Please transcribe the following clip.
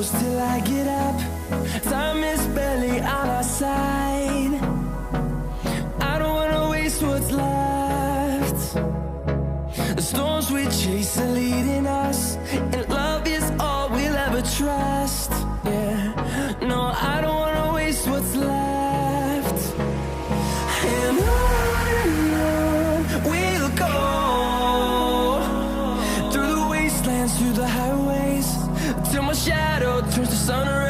shadows till I get up. Time is barely on our side. I don't wanna waste what's left. The storms we chase are leading us, and love is all we'll ever trust. Yeah, no, I don't wanna waste what's left. And on we'll go, through the wastelands, through the highways, till my shadow turns to sun rays.